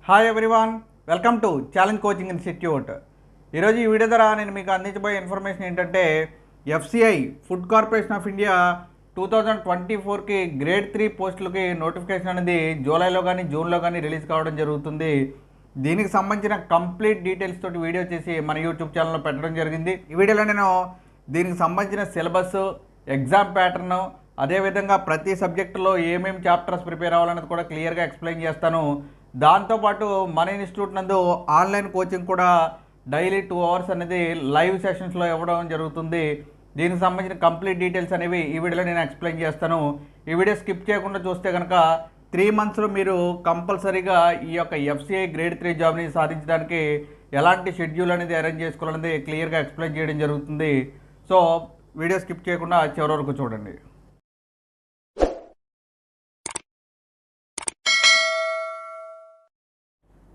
Hi everyone, welcome to challenge coaching institute. ఈరోజు ఈ video ద్వారా నేను మీకు అందించబోయే ఇన్ఫర్మేషన్ ఏంటంటే FCI food corporation of India 2024కి గ్రేడ్ 3 పోస్టులకి నోటిఫికేషన్ అనేది జూలైలో కానీ జూన్లో కానీ రిలీజ్ కావడం జరుగుతుంది. దీనికి సంబంధించిన కంప్లీట్ డీటెయిల్స్ తోటి వీడియో చేసి మన యూట్యూబ్ ఛానల్లో పెట్టడం జరిగింది. ఈ వీడియోలో నేను దీనికి సంబంధించిన సిలబస్, ఎగ్జామ్ ప్యాటర్న్, అదేవిధంగా ప్రతి సబ్జెక్టులో ఏమేమి చాప్టర్స్ ప్రిపేర్ అవ్వాలనేది కూడా క్లియర్గా ఎక్స్ప్లెయిన్ చేస్తాను. దాంతోపాటు మన ఇన్స్టిట్యూట్ నందు ఆన్లైన్ కోచింగ్ కూడా డైలీ 2 అవర్స్ అనేది లైవ్ సెషన్స్లో ఇవ్వడం జరుగుతుంది. దీనికి సంబంధించిన కంప్లీట్ డీటెయిల్స్ అనేవి ఈ వీడియోలో నేను ఎక్స్ప్లెయిన్ చేస్తాను. ఈ వీడియో స్కిప్ చేయకుండా చూస్తే కనుక 3 మంత్స్లో మీరు కంపల్సరీగా ఈ యొక్క ఎఫ్సిఐ గ్రేడ్ 3 జాబ్ని సాధించడానికి ఎలాంటి షెడ్యూల్ అనేది అరేంజ్ చేసుకోవాలనేది క్లియర్గా ఎక్స్ప్లెయిన్ చేయడం జరుగుతుంది. సో వీడియో స్కిప్ చేయకుండా చివరి వరకు చూడండి.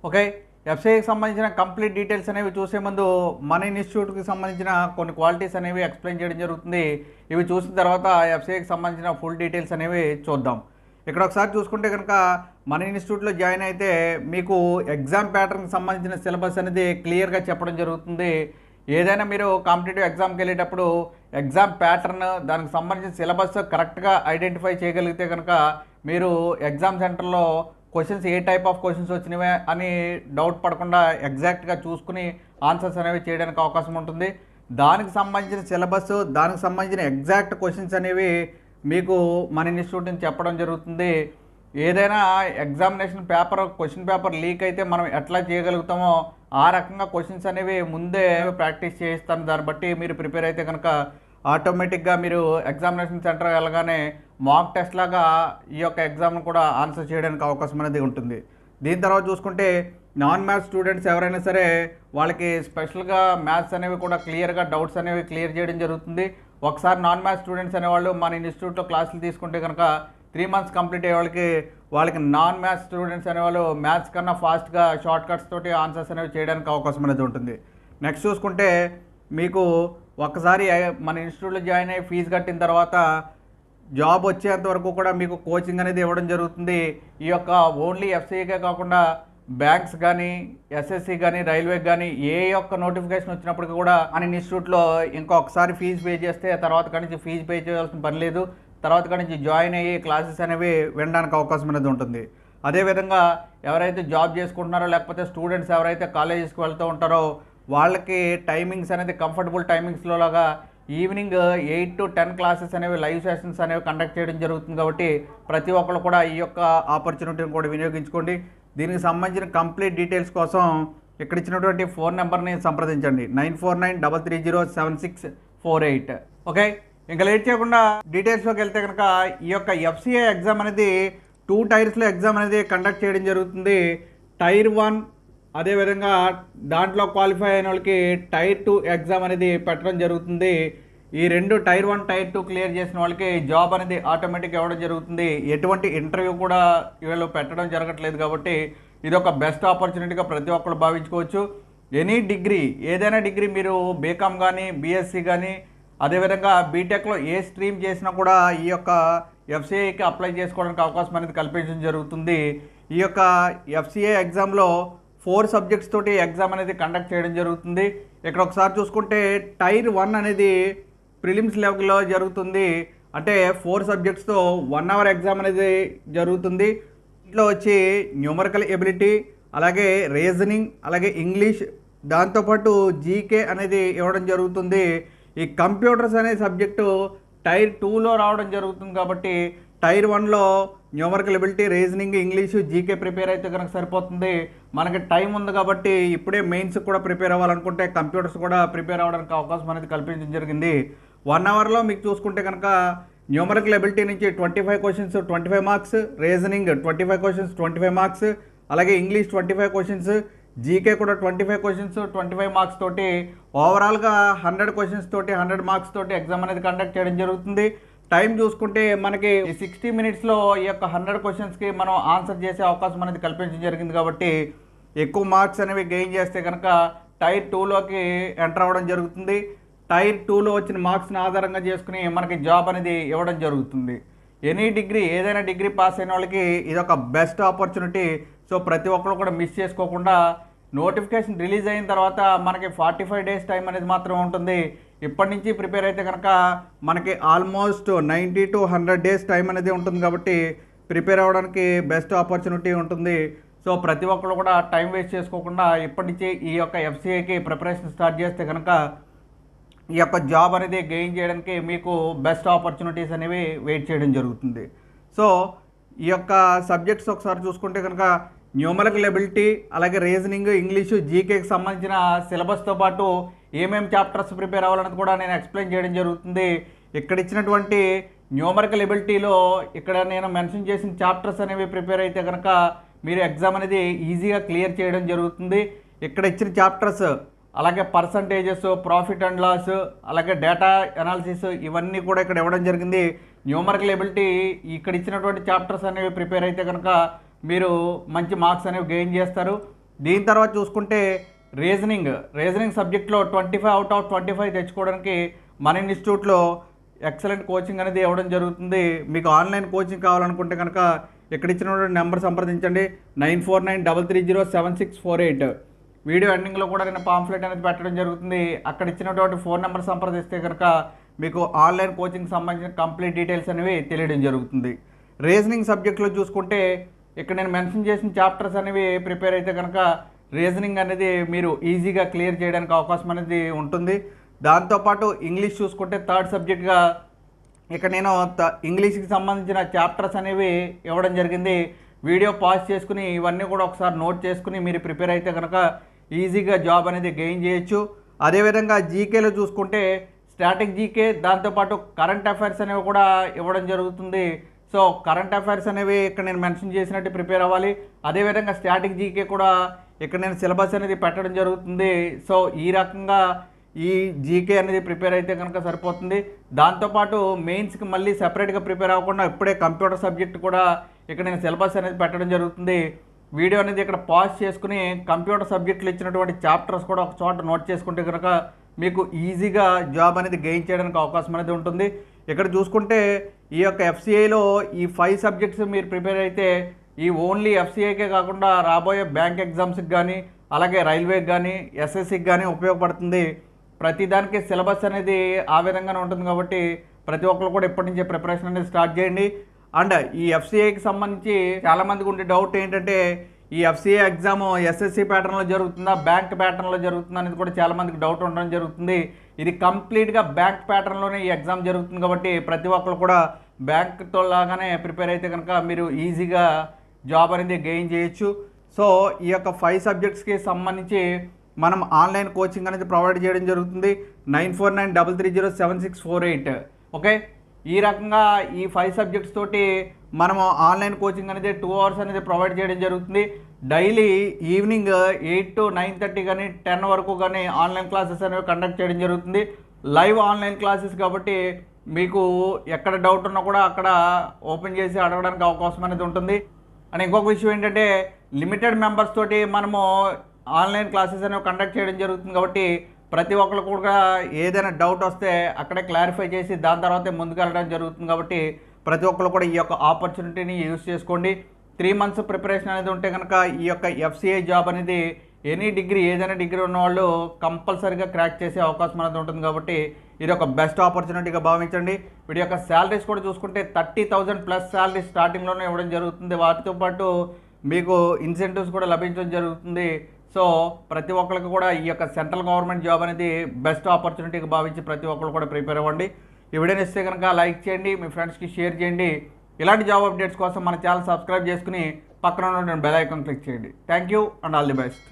ఓకే, ఎఫ్సిఐకి సంబంధించిన కంప్లీట్ డీటెయిల్స్ అనేవి చూసే ముందు మన ఇన్స్టిట్యూట్కి సంబంధించిన కొన్ని క్వాలిటీస్ అనేవి ఎక్స్ప్లెయిన్ చేయడం జరుగుతుంది. ఇవి చూసిన తర్వాత ఎఫ్సిఐకి సంబంధించిన ఫుల్ డీటెయిల్స్ అనేవి చూద్దాం. ఇక్కడ ఒకసారి చూసుకుంటే కనుక మన ఇన్స్టిట్యూట్లో జాయిన్ అయితే మీకు ఎగ్జామ్ ప్యాటర్న్కి సంబంధించిన సిలబస్ అనేది క్లియర్గా చెప్పడం జరుగుతుంది. ఏదైనా మీరు కాంపిటేటివ్ ఎగ్జామ్కి వెళ్ళేటప్పుడు ఎగ్జామ్ ప్యాటర్న్, దానికి సంబంధించిన సిలబస్ కరెక్ట్గా ఐడెంటిఫై చేయగలిగితే కనుక మీరు ఎగ్జామ్ సెంటర్లో క్వశ్చన్స్ ఏ టైప్ ఆఫ్ క్వశ్చన్స్ వచ్చినవే అని డౌట్ పడకుండా ఎగ్జాక్ట్గా చూసుకుని ఆన్సర్స్ అనేవి చేయడానికి అవకాశం ఉంటుంది. దానికి సంబంధించిన సిలబస్, దానికి సంబంధించిన ఎగ్జాక్ట్ క్వశ్చన్స్ అనేవి మీకు మన ఇన్స్టిట్యూట్ నుంచి చెప్పడం జరుగుతుంది. ఏదైనా examination paper, question paper leak అయితే మనం ఎట్లా చేయగలుగుతామో ఆ రకంగా క్వశ్చన్స్ అనేవి ముందే ప్రాక్టీస్ చేయిస్తాను. దాన్ని బట్టి మీరు ప్రిపేర్ అయితే కనుక ఆటోమేటిక్గా మీరు ఎగ్జామినేషన్ సెంటర్ వెళ్ళగానే మాక్ టెస్ట్ లాగా ఈ యొక్క ఎగ్జామ్ను కూడా ఆన్సర్ చేయడానికి అవకాశం అనేది ఉంటుంది. దీని తర్వాత చూసుకుంటే నాన్ మ్యాథ్స్ స్టూడెంట్స్ ఎవరైనా సరే వాళ్ళకి స్పెషల్గా మ్యాథ్స్ అనేవి కూడా క్లియర్గా డౌట్స్ అనేవి క్లియర్ చేయడం జరుగుతుంది. ఒకసారి నాన్ మ్యాథ్స్ స్టూడెంట్స్ అనేవాళ్ళు మన ఇన్స్టిట్యూట్లో క్లాసులు తీసుకుంటే కనుక 3 మంత్స్ కంప్లీట్ అయ్యే వాళ్ళకి నాన్ మ్యాథ్స్ స్టూడెంట్స్ అనేవాళ్ళు మ్యాథ్స్ కన్నా ఫాస్ట్గా షార్ట్ కట్స్ తోటి ఆన్సర్స్ అనేవి చేయడానికి అవకాశం అనేది ఉంటుంది. నెక్స్ట్ చూసుకుంటే మీకు ఒక్కసారి మన ఇన్స్టిట్యూట్లో జాయిన్ అయ్యి ఫీజు కట్టిన తర్వాత జాబ్ వచ్చేంత వరకు కూడా మీకు కోచింగ్ అనేది ఇవ్వడం జరుగుతుంది. ఈ యొక్క ఓన్లీ ఎఫ్సిఐకే కాకుండా బ్యాంక్స్ కానీ, ఎస్ఎస్సి కానీ, రైల్వేకి కానీ ఏ యొక్క నోటిఫికేషన్ వచ్చినప్పటికీ కూడా మన ఇన్స్టిట్యూట్లో ఇంకొకసారి ఫీజు పే చేస్తే తర్వాత కాడి నుంచి ఫీజు పే చేయాల్సిన పని లేదు. తర్వాత కాడి నుంచి జాయిన్ అయ్యి క్లాసెస్ అనేవి వినడానికి అవకాశం అనేది ఉంటుంది. అదేవిధంగా ఎవరైతే జాబ్ చేసుకుంటున్నారో, లేకపోతే స్టూడెంట్స్ ఎవరైతే కాలేజెస్కి వెళ్తూ ఉంటారో వాళ్ళకి టైమింగ్స్ అనేది కంఫర్టబుల్ టైమింగ్స్లో లాగా ఈవినింగ్ 8 to 10 క్లాసెస్ అనేవి లైవ్ సెషన్స్ అనేవి కండక్ట్ చేయడం జరుగుతుంది. కాబట్టి ప్రతి ఒక్కరు కూడా ఈ యొక్క ఆపర్చునిటీని కూడా వినియోగించుకోండి. దీనికి సంబంధించిన కంప్లీట్ డీటెయిల్స్ కోసం ఇక్కడ ఇచ్చినటువంటి ఫోన్ నెంబర్ని సంప్రదించండి, 9493307648. ఓకే, ఇంకా లేట్ చేయకుండా డీటెయిల్స్లోకి వెళ్తే కనుక ఈ యొక్క ఎఫ్సిఐ ఎగ్జామ్ అనేది 2 టైర్స్లో ఎగ్జామ్ అనేది కండక్ట్ చేయడం జరుగుతుంది. టైర్ 1, అదేవిధంగా దాంట్లో క్వాలిఫై అయిన వాళ్ళకి టైర్ 2 ఎగ్జామ్ అనేది పెట్టడం జరుగుతుంది. ఈ 2 టైర్ 1, టైర్ 2 క్లియర్ చేసిన వాళ్ళకి జాబ్ అనేది ఆటోమేటిక్గా ఇవ్వడం జరుగుతుంది. ఎటువంటి ఇంటర్వ్యూ కూడా వీళ్ళు పెట్టడం జరగట్లేదు. కాబట్టి ఇది ఒక బెస్ట్ ఆపర్చునిటీగా ప్రతి ఒక్కరు భావించుకోవచ్చు. ఎనీ డిగ్రీ, ఏదైనా డిగ్రీ మీరు బీకామ్ కానీ, బీఎస్సీ కానీ, అదేవిధంగా బీటెక్లో ఏ స్ట్రీమ్ చేసినా కూడా ఈ యొక్క ఎఫ్సిఐకి అప్లై చేసుకోవడానికి అవకాశం అనేది కల్పించడం జరుగుతుంది. ఈ యొక్క ఎఫ్సిఐ ఎగ్జామ్లో 4 సబ్జెక్ట్స్ తోటి ఎగ్జామ్ అనేది కండక్ట్ చేయడం జరుగుతుంది. ఇక్కడ ఒకసారి చూసుకుంటే టైర్ 1 అనేది ప్రిలిమ్స్ లెవెల్లో జరుగుతుంది. అంటే 4 సబ్జెక్ట్స్తో 1 అవర్ ఎగ్జామ్ అనేది జరుగుతుంది. ఇంట్లో వచ్చి న్యూమరికల్ ఎబిలిటీ, అలాగే రీజనింగ్, అలాగే ఇంగ్లీష్, దాంతోపాటు జీకే అనేది ఇవ్వడం జరుగుతుంది. ఈ కంప్యూటర్స్ అనే సబ్జెక్టు టైర్ 2లో రావడం జరుగుతుంది. కాబట్టి టైర్ 1లో numerical ability, reasoning, English, GK prepare అయితే కనుక సరిపోతుంది. మనకి టైం ఉంది కాబట్టి ఇప్పుడే మెయిన్స్ కూడా ప్రిపేర్ అవ్వాలనుకుంటే కంప్యూటర్స్ కూడా ప్రిపేర్ అవ్వడానికి అవకాశం అనేది కల్పించడం జరిగింది. 1 అవర్లో మీకు చూసుకుంటే కనుక న్యూమరికల్ ఎబిలిటీ నుంచి 25 questions 25 marks, reasoning 25 questions 25 marks, అలాగే ఇంగ్లీష్ 25 క్వశ్చన్స్, జీకే కూడా 25 క్వశ్చన్స్ 25 మార్క్స్ తోటి ఓవరాల్గా 100 క్వశ్చన్స్ తోటి 100 మార్క్స్ తోటి ఎగ్జామ్ అనేది కండక్ట్ చేయడం జరుగుతుంది. టైం చూసుకుంటే మనకి 60 మినిట్స్లో ఈ యొక్క 100 క్వశ్చన్స్కి మనం ఆన్సర్ చేసే అవకాశం అనేది కల్పించడం జరిగింది. కాబట్టి ఎక్కువ మార్క్స్ అనేవి గెయిన్ చేస్తే కనుక టైర్ 2లోకి ఎంటర్ అవ్వడం జరుగుతుంది. టైర్ 2లో వచ్చిన మార్క్స్ని ఆధారంగా చేసుకుని మనకి జాబ్ అనేది ఇవ్వడం జరుగుతుంది. ఎనీ డిగ్రీ, ఏదైనా డిగ్రీ పాస్ అయిన వాళ్ళకి ఇది ఒక బెస్ట్ ఆపర్చునిటీ. సో ప్రతి ఒక్కరు కూడా మిస్ చేసుకోకుండా నోటిఫికేషన్ రిలీజ్ అయిన తర్వాత మనకి 45 డేస్ టైం అనేది మాత్రం ఉంటుంది. ఇప్పటి నుంచి ప్రిపేర్ అయితే కనుక మనకి ఆల్మోస్ట్ 90 to 100 డేస్ టైం అనేది ఉంటుంది కాబట్టి ప్రిపేర్ అవ్వడానికి బెస్ట్ ఆపర్చునిటీ ఉంటుంది. సో ప్రతి ఒక్కరు కూడా టైం వేస్ట్ చేసుకోకుండా ఇప్పటి నుంచి ఈ యొక్క ఎఫ్సిఐకి ప్రిపరేషన్ స్టార్ట్ చేస్తే కనుక ఈ యొక్క జాబ్ అనేది గెయిన్ చేయడానికి మీకు బెస్ట్ ఆపర్చునిటీస్ అనేవి వెయిట్ చేయడం జరుగుతుంది. సో ఈ యొక్క సబ్జెక్ట్స్ ఒకసారి చూసుకుంటే కనుక న్యూమరికల్ ఎబిలిటీ, అలాగే రీజనింగ్, ఇంగ్లీషు, జీకేకి సంబంధించిన సిలబస్తో పాటు ఏమేమి చాప్టర్స్ ప్రిపేర్ అవ్వాలన్నది కూడా నేను ఎక్స్ప్లెయిన్ చేయడం జరుగుతుంది. ఇక్కడ ఇచ్చినటువంటి న్యూమరికల్ ఎబిలిటీలో ఇక్కడ నేను మెన్షన్ చేసిన చాప్టర్స్ అనేవి ప్రిపేర్ అయితే కనుక మీరు ఎగ్జామ్ అనేది ఈజీగా క్లియర్ చేయడం జరుగుతుంది. ఇక్కడ ఇచ్చిన చాప్టర్స్ అలాగే పర్సంటేజెస్, ప్రాఫిట్ అండ్ లాస్, అలాగే డేటా అనాలిసిస్ ఇవన్నీ కూడా ఇక్కడ ఇవ్వడం జరిగింది. న్యూమరికల్ ఎబిలిటీ ఇక్కడ ఇచ్చినటువంటి చాప్టర్స్ అనేవి ప్రిపేర్ అయితే కనుక మీరు మంచి మార్క్స్ అనేవి గెయిన్ చేస్తారు. దీని తర్వాత చూసుకుంటే రీజనింగ్ సబ్జెక్ట్లో 25 out of 25 తెచ్చుకోవడానికి మన ఇన్స్టిట్యూట్లో ఎక్సలెంట్ కోచింగ్ అనేది ఇవ్వడం జరుగుతుంది. మీకు ఆన్లైన్ కోచింగ్ కావాలనుకుంటే కనుక ఇక్కడ ఇచ్చినటువంటి నెంబర్ సంప్రదించండి 9493307648. వీడియో ఎండింగ్లో కూడా నేను పాంఫ్లెట్ అనేది పెట్టడం జరుగుతుంది. అక్కడ ఇచ్చినటువంటి ఫోన్ నెంబర్ సంప్రదిస్తే కనుక మీకు ఆన్లైన్ కోచింగ్ సంబంధించిన కంప్లీట్ డీటెయిల్స్ అనేవి తెలియడం జరుగుతుంది. రీజనింగ్ సబ్జెక్ట్లో చూసుకుంటే ఇక్కడ నేను మెన్షన్ చేసిన చాప్టర్స్ అనేవి ప్రిపేర్ అయితే కనుక రీజనింగ్ అనేది మీరు ఈజీగా క్లియర్ చేయడానికి అవకాశం అనేది ఉంటుంది. దాంతోపాటు ఇంగ్లీష్ చూసుకుంటే థర్డ్ సబ్జెక్ట్గా ఇక్కడ నేను ఇంగ్లీష్కి సంబంధించిన చాప్టర్స్ అనేవి ఇవ్వడం జరిగింది. వీడియో పాజ్ చేసుకుని ఇవన్నీ కూడా ఒకసారి నోట్ చేసుకుని మీరు ప్రిపేర్ అయితే కనుక ఈజీగా జాబ్ అనేది గెయిన్ చేయొచ్చు. అదేవిధంగా జీకేలో చూసుకుంటే స్టాటిక్ జీకే, దాంతోపాటు కరెంట్ అఫైర్స్ అనేవి కూడా ఇవ్వడం జరుగుతుంది. సో కరెంట్ అఫైర్స్ అనేవి ఇక్కడ నేను మెన్షన్ చేసినట్టు ప్రిపేర్ అవ్వాలి. అదేవిధంగా స్టాటిక్ జీకే కూడా ఇక్కడ నేను సిలబస్ అనేది పెట్టడం జరుగుతుంది. సో ఈ రకంగా ఈ జీకే అనేది ప్రిపేర్ అయితే కనుక సరిపోతుంది. దాంతోపాటు మెయిన్స్కి మళ్ళీ సెపరేట్గా ప్రిపేర్ అవ్వకుండా ఇప్పుడే కంప్యూటర్ సబ్జెక్ట్ కూడా ఇక్కడ నేను సిలబస్ అనేది పెట్టడం జరుగుతుంది. వీడియో అనేది ఇక్కడ పాజ్ చేసుకుని కంప్యూటర్ సబ్జెక్టులు ఇచ్చినటువంటి చాప్టర్స్ కూడా ఒక చోట నోట్ చేసుకుంటే కనుక మీకు ఈజీగా జాబ్ అనేది గెయిన్ చేయడానికి అవకాశం అనేది ఉంటుంది. ఇక్కడ చూసుకుంటే ఈ యొక్క ఎఫ్సిఐలో ఈ 5 సబ్జెక్ట్స్ మీరు ప్రిపేర్ అయితే ఈ ఓన్లీ ఎఫ్సిఐకే కాకుండా రాబోయే బ్యాంక్ ఎగ్జామ్స్కి కానీ, అలాగే రైల్వేకి కానీ, ఎస్ఎస్సికి కానీ ఉపయోగపడుతుంది. ప్రతిదానికి సిలబస్ అనేది ఆ విధంగానే ఉంటుంది కాబట్టి ప్రతి ఒక్కరు కూడా ఇప్పటి నుంచే ప్రిపరేషన్ అనేది స్టార్ట్ చేయండి. అండ్ ఈ ఎఫ్సిఐకి సంబంధించి చాలామందికి ఉండే డౌట్ ఏంటంటే ఈ ఎఫ్సిఐ ఎగ్జామ్ ఎస్ఎస్సి ప్యాటర్న్లో జరుగుతుందా, బ్యాంక్ ప్యాటర్న్లో జరుగుతుందా అనేది కూడా చాలామందికి డౌట్ ఉండడం జరుగుతుంది. ఇది కంప్లీట్గా బ్యాంక్ ప్యాటర్న్లోనే ఈ ఎగ్జామ్ జరుగుతుంది కాబట్టి ప్రతి ఒక్కరు కూడా బ్యాంక్తో లాగానే ప్రిపేర్ అయితే కనుక మీరు ఈజీగా జాబ్ అనేది గెయిన్ చేయొచ్చు. సో ఈ యొక్క 5 సబ్జెక్ట్స్కి సంబంధించి మనం ఆన్లైన్ కోచింగ్ అనేది ప్రొవైడ్ చేయడం జరుగుతుంది 9493307648. ఓకే, ఈ రకంగా ఈ 5 సబ్జెక్ట్స్ తోటి మనము ఆన్లైన్ కోచింగ్ అనేది 2 hours అనేది ప్రొవైడ్ చేయడం జరుగుతుంది. డైలీ ఈవినింగ్ 8 to 9:30 కానీ 10 వరకు కానీ ఆన్లైన్ క్లాసెస్ అనేవి కండక్ట్ చేయడం జరుగుతుంది. లైవ్ ఆన్లైన్ క్లాసెస్ కాబట్టి మీకు ఎక్కడ డౌట్ ఉన్నా కూడా అక్కడ ఓపెన్ చేసి అడగడానికి అవకాశం అనేది ఉంటుంది. అండ్ ఇంకొక విషయం ఏంటంటే లిమిటెడ్ మెంబర్స్ తోటి మనము ఆన్లైన్ క్లాసెస్ అనేవి కండక్ట్ చేయడం జరుగుతుంది కాబట్టి ప్రతి ఒక్కరు కూడా ఏదైనా డౌట్ వస్తే అక్కడే క్లారిఫై చేసి దాని తర్వాతే ముందుకు వెళ్ళడం జరుగుతుంది కాబట్టి ప్రతి ఒక్కరు కూడా ఈ యొక్క ఆపర్చునిటీని యూజ్ చేసుకోండి. 3 months ప్రిపరేషన్ అనేది ఉంటే కనుక ఈ యొక్క ఎఫ్సిఐ జాబ్ అనేది ఏదైనా డిగ్రీ ఉన్నవాళ్ళు కంపల్సరీగా క్రాక్ చేసే అవకాశం అనేది ఉంటుంది కాబట్టి ఇది ఒక బెస్ట్ ఆపర్చునిటీగా భావించండి. వీడి యొక్క శాలరీస్ కూడా చూసుకుంటే 30,000 ప్లస్ శాలరీ స్టార్టింగ్లోనే ఇవ్వడం జరుగుతుంది. వాటితో పాటు మీకు ఇన్సెంటివ్స్ కూడా లభించడం జరుగుతుంది. సో ప్రతి ఒక్కరికి కూడా ఈ యొక్క సెంట్రల్ గవర్నమెంట్ జాబ్ అనేది బెస్ట్ ఆపర్చునిటీగా భావించి ప్రతి ఒక్కరు కూడా ప్రిపేర్ అవ్వండి. ఈ వీడియోని ఇస్తే కనుక లైక్ చేయండి, మీ ఫ్రెండ్స్కి షేర్ చేయండి. ఇలాంటి జాబ్ అప్డేట్స్ కోసం మన ఛానల్ సబ్స్క్రైబ్ చేసుకుని పక్కన ఉన్న బెల్ ఐకాన్ క్లిక్ చేయండి. Thank you and all the best.